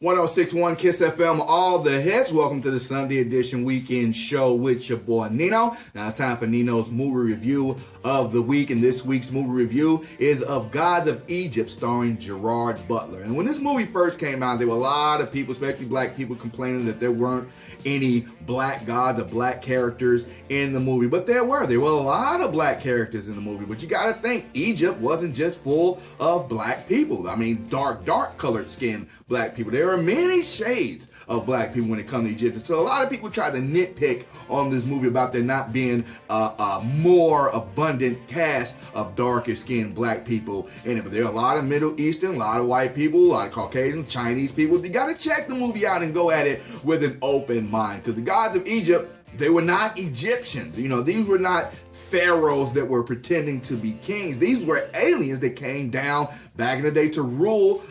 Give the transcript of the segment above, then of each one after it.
1061 Kiss FM, all the hits. Welcome to the Sunday edition weekend show with your boy Nino. Now it's time for Nino's movie review of the week, and this week's movie review is of Gods of Egypt, starring Gerard Butler. And when this movie first came out, there were a lot of people, especially black people, complaining that there weren't any black gods or black characters in the movie. But there were a lot of black characters in the movie. But you gotta think, Egypt wasn't just full of black people. I mean, dark colored skin black people. There are many shades of black people when it comes to Egypt. So a lot of people try to nitpick on this movie about there not being a more abundant cast of darker skinned black people in it. But there are a lot of Middle Eastern, a lot of white people, a lot of Caucasian, Chinese people. You gotta check the movie out and go at it with an open mind. Because the gods of Egypt, they were not Egyptians. You know, these were not pharaohs that were pretending to be kings. These were aliens that came down back in the day to rule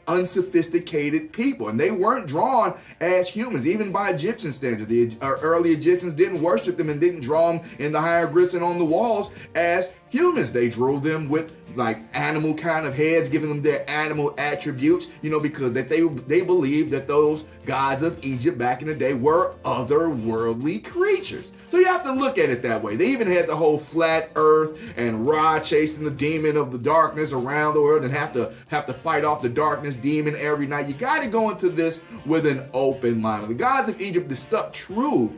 unsophisticated people. And they weren't drawn as humans, even by Egyptian standards. The early Egyptians didn't worship them and didn't draw them in the hieroglyphs and on the walls as humans. They drew them with like animal kind of heads, giving them their animal attributes, you know, because that they believed that those gods of Egypt back in the day were otherworldly creatures. So you have to look at it that way. They even had the whole flat earth and Ra chasing the demon of the darkness around the world and have to fight off the darkness demon every night. You got to go into this with an open mind. The gods of Egypt is stuck true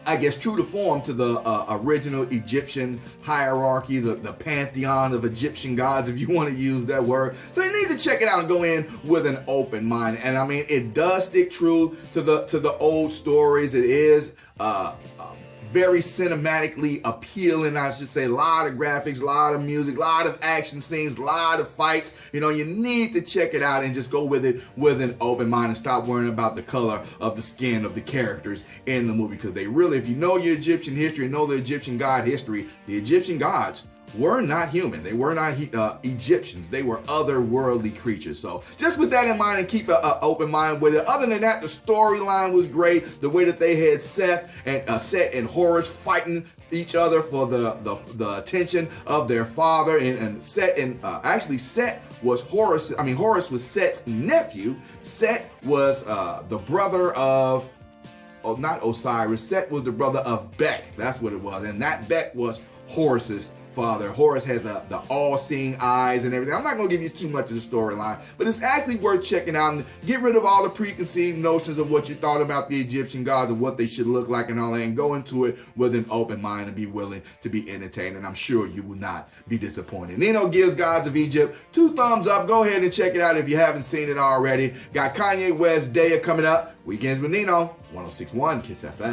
to form to the original Egyptian hierarchy, the pantheon of Egyptian gods, if you want to use that word. So you need to check it out and go in with an open mind. And I mean, it does stick true to the old stories. It is very cinematically appealing, I should say. A lot of graphics, a lot of music, a lot of action scenes, a lot of fights. You know, you need to check it out and just go with it with an open mind and stop worrying about the color of the skin of the characters in the movie. Because they really, if you know your Egyptian history and know the Egyptian god history, the Egyptian gods were not human. They were not Egyptians. They were otherworldly creatures. So just with that in mind and keep an open mind with it. Other than that, the storyline was great. The way that they had Set and Horus fighting each other for the attention of their father, and Set was Horus. I mean, Horus was Set's nephew. Set was the brother of, not Osiris. Set was the brother of Bek. That's what it was. And that Bek was Horus's father. Horus had the all-seeing eyes and everything. I'm not going to give you too much of the storyline, but it's actually worth checking out and get rid of all the preconceived notions of what you thought about the Egyptian gods and what they should look like and all that, and go into it with an open mind and be willing to be entertained, and I'm sure you will not be disappointed. Nino gives Gods of Egypt 2 thumbs up. Go ahead and check it out if you haven't seen it already. Got Kanye West Day coming up. Weekends with Nino, 1061 Kiss FM.